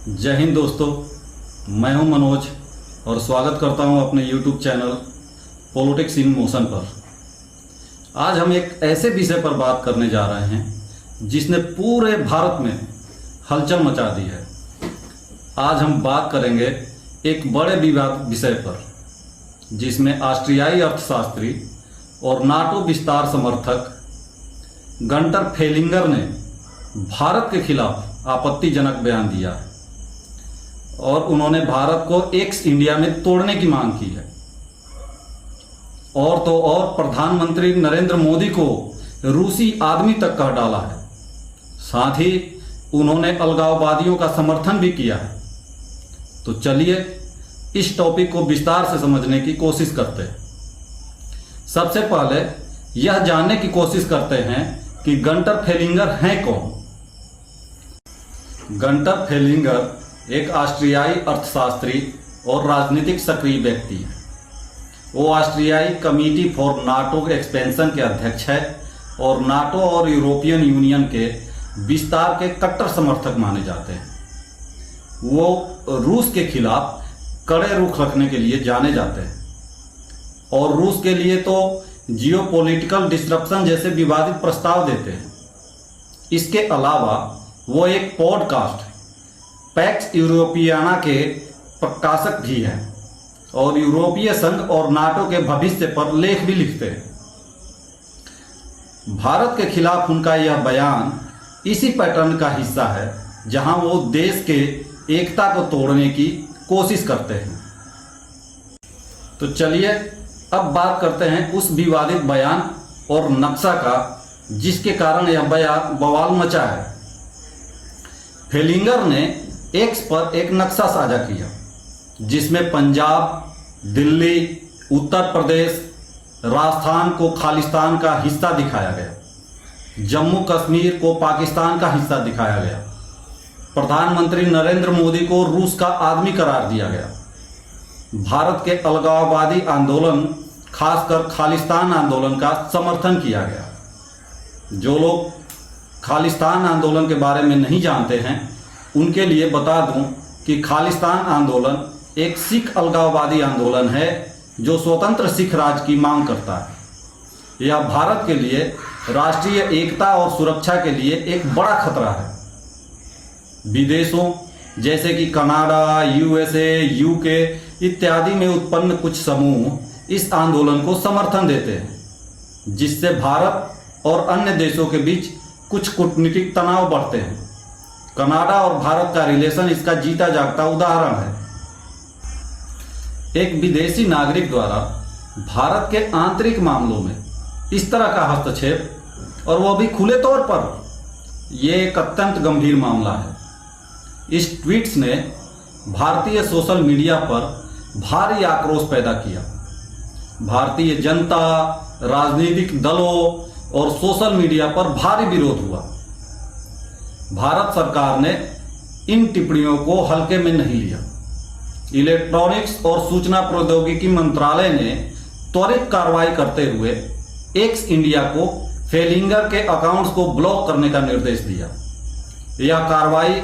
जय हिंद दोस्तों, मैं हूं मनोज और स्वागत करता हूं अपने YouTube channel politics in motion पर। आज हम एक ऐसे विषय पर बात करने जा रहे हैं जिसने पूरे भारत में हलचल मचा दी है। आज हम बात करेंगे एक बड़े विवाद विषय पर जिसमें ऑस्ट्रियाई अर्थशास्त्री और नाटो विस्तार समर्थक गंटर फेलिंगर ने भारत के खिलाफ आपत्तिजनक बयान दिया है और उन्होंने भारत को एक्स इंडिया में तोड़ने की मांग की है। और तो और प्रधानमंत्री नरेंद्र मोदी को रूसी आदमी तक कह डाला है। साथ ही उन्होंने अलगाववादियों का समर्थन भी किया है। तो चलिए इस टॉपिक को विस्तार से समझने की कोशिश करते हैं। सबसे पहले यह जानने की कोशिश करते हैं कि गंटर फेलिंगर हैं कौन। गंटर फेलिंगर एक ऑस्ट्रियाई अर्थशास्त्री और राजनीतिक सक्रिय व्यक्ति है। वो ऑस्ट्रियाई कमेटी फॉर नाटो एक्सपेंशन के अध्यक्ष है और नाटो और यूरोपियन यूनियन के विस्तार के कट्टर समर्थक माने जाते हैं। वो रूस के खिलाफ कड़े रुख रखने के लिए जाने जाते हैं और रूस के लिए तो जियोपॉलिटिकल डिस्ट्रप्शन जैसे विवादित प्रस्ताव देते हैं। इसके अलावा वो एक पॉडकास्ट पैक्स यूरोपियाना के प्रकाशक भी हैं और यूरोपीय संघ और नाटो के भविष्य पर लेख भी लिखते हैं। भारत के खिलाफ उनका यह बयान इसी पैटर्न का हिस्सा है जहां वो देश के एकता को तोड़ने की कोशिश करते हैं। तो चलिए अब बात करते हैं उस विवादित बयान और नक्शा का जिसके कारण यह बवाल मचा है। फेलिंगर ने एक्स पर एक नक्शा साझा किया जिसमें पंजाब, दिल्ली, उत्तर प्रदेश, राजस्थान को खालिस्तान का हिस्सा दिखाया गया, जम्मू कश्मीर को पाकिस्तान का हिस्सा दिखाया गया, प्रधानमंत्री नरेंद्र मोदी को रूस का आदमी करार दिया गया, भारत के अलगाववादी आंदोलन खासकर खालिस्तान आंदोलन का समर्थन किया गया। जो लोग खालिस्तान आंदोलन के बारे में नहीं जानते हैं उनके लिए बता दूं कि खालिस्तान आंदोलन एक सिख अलगाववादी आंदोलन है जो स्वतंत्र सिख राज की मांग करता है। यह भारत के लिए राष्ट्रीय एकता और सुरक्षा के लिए एक बड़ा खतरा है। विदेशों जैसे कि कनाडा, यूएसए, यूके इत्यादि में उत्पन्न कुछ समूह इस आंदोलन को समर्थन देते हैं जिससे भारत और अन्य देशों के बीच कुछ कूटनीतिक तनाव बढ़ते हैं। कनाडा और भारत का रिलेशन इसका जीता जागता उदाहरण है। एक विदेशी नागरिक द्वारा भारत के आंतरिक मामलों में इस तरह का हस्तक्षेप और वह भी खुले तौर पर, यह एक अत्यंत गंभीर मामला है। इस ट्वीट्स ने भारतीय सोशल मीडिया पर भारी आक्रोश पैदा किया। भारतीय जनता, राजनीतिक दलों और सोशल मीडिया पर भारी विरोध हुआ। भारत सरकार ने इन टिप्पणियों को हल्के में नहीं लिया। इलेक्ट्रॉनिक्स और सूचना प्रौद्योगिकी मंत्रालय ने त्वरित कार्रवाई करते हुए एक्स इंडिया को फेलिंगर के अकाउंट्स को ब्लॉक करने का निर्देश दिया। यह कार्रवाई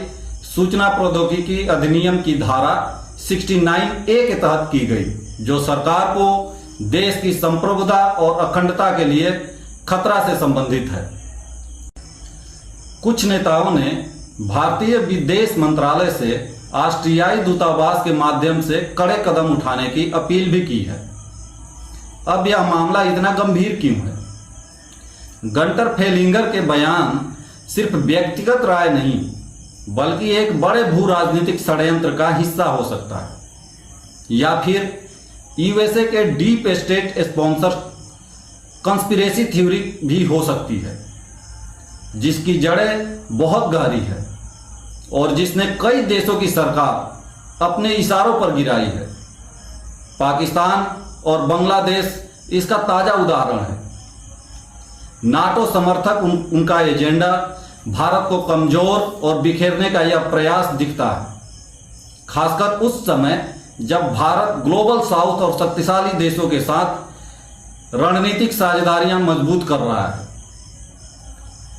सूचना प्रौद्योगिकी अधिनियम की धारा 69A के तहत की गई जो सरकार को देश की संप्रभुता और अखंडता के लिए खतरा से संबंधित है। कुछ नेताओं ने भारतीय विदेश मंत्रालय से ऑस्ट्रियाई दूतावास के माध्यम से कड़े कदम उठाने की अपील भी की है। अब यह मामला इतना गंभीर क्यों है? गंटर फेलिंगर के बयान सिर्फ व्यक्तिगत राय नहीं बल्कि एक बड़े भू राजनीतिक षड्यंत्र का हिस्सा हो सकता है या फिर यूएसए के deep state sponsor conspiracy theory भी हो सकती है जिसकी जड़ें बहुत गहरी है और जिसने कई देशों की सरकार अपने इशारों पर गिराई है। पाकिस्तान और बांग्लादेश इसका ताजा उदाहरण है। नाटो समर्थक उनका एजेंडा भारत को कमजोर और बिखेरने का यह प्रयास दिखता है, खासकर उस समय जब भारत ग्लोबल साउथ और शक्तिशाली देशों के साथ रणनीतिक साझेदारियां मजबूत कर रहा है।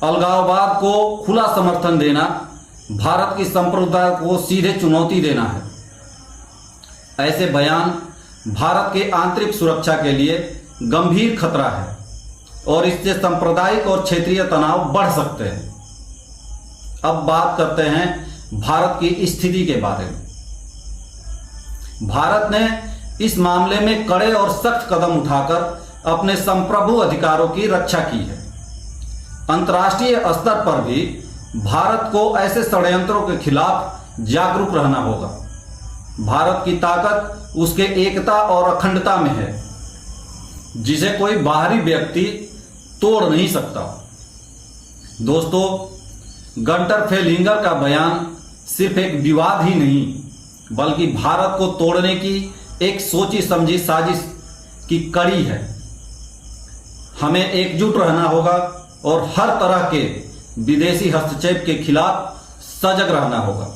अलगाववाद को खुला समर्थन देना भारत की संप्रभुता को सीधे चुनौती देना है। ऐसे बयान भारत के आंतरिक सुरक्षा के लिए गंभीर खतरा है और इससे सांप्रदायिक और क्षेत्रीय तनाव बढ़ सकते हैं। अब बात करते हैं भारत की स्थिति के बारे में। भारत ने इस मामले में कड़े और सख्त कदम उठाकर अपने संप्रभु अधिकारों की रक्षा की है। अंतर्राष्ट्रीय स्तर पर भी भारत को ऐसे षड्यंत्रों के खिलाफ जागरूक रहना होगा। भारत की ताकत उसके एकता और अखंडता में है, जिसे कोई बाहरी व्यक्ति तोड़ नहीं सकता। दोस्तों, गंटर फेलिंगर का बयान सिर्फ एक विवाद ही नहीं, बल्कि भारत को तोड़ने की एक सोची समझी साजिश की कड़ी है। हमें एकजुट रहना होगा और हर तरह के विदेशी हस्तक्षेप के खिलाफ सजग रहना होगा।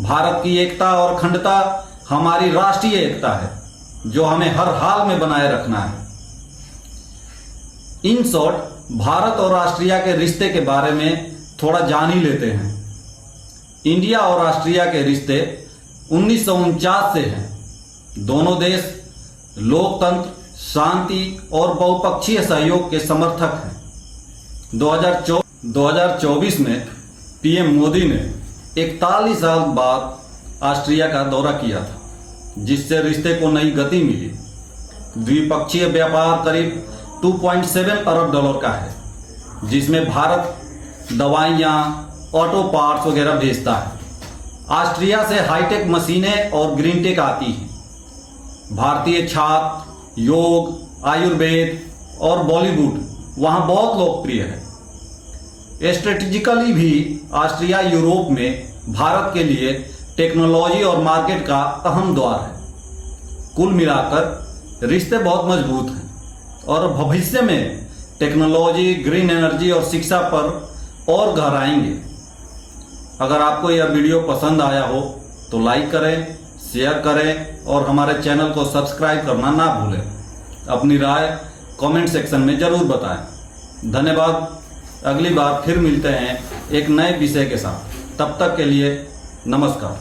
भारत की एकता और अखंडता हमारी राष्ट्रीय एकता है, जो हमें हर हाल में बनाए रखना है। इन शॉर्ट, भारत और ऑस्ट्रिया के रिश्ते के बारे में थोड़ा जान ही लेते हैं। इंडिया और ऑस्ट्रिया के रिश्ते 1949 से हैं। दोनों देश लोकतंत्र, शांति और बहुपक्षीय सहयोग के समर्थक हैं। 2024 में पीएम मोदी ने 41 साल बाद ऑस्ट्रिया का दौरा किया था, जिससे रिश्ते को नई गति मिली। द्विपक्षीय व्यापार करीब 2.7 अरब डॉलर का है, जिसमें भारत दवाइयाँ, ऑटो पार्ट्स वगैरह भेजता है। ऑस्ट्रिया से हाईटेक मशीनें और ग्रीन टेक आती हैं। भारतीय छात्र, योग, आयुर्वेद और बॉलीवुड वहाँ बहुत लोकप्रिय है। स्ट्रेटेजिकली भी ऑस्ट्रिया यूरोप में भारत के लिए टेक्नोलॉजी और मार्केट का अहम द्वार है। कुल मिलाकर रिश्ते बहुत मजबूत हैं और भविष्य में टेक्नोलॉजी, ग्रीन एनर्जी और शिक्षा पर और गहराएंगे। अगर आपको यह वीडियो पसंद आया हो तो लाइक करें, शेयर करें और हमारे चैनल को सब्सक्राइब करना ना भूलें। अपनी राय कमेंट सेक्शन में जरूर बताएं। धन्यवाद। अगली बार फिर मिलते हैं एक नए विषय के साथ। तब तक के लिए नमस्कार।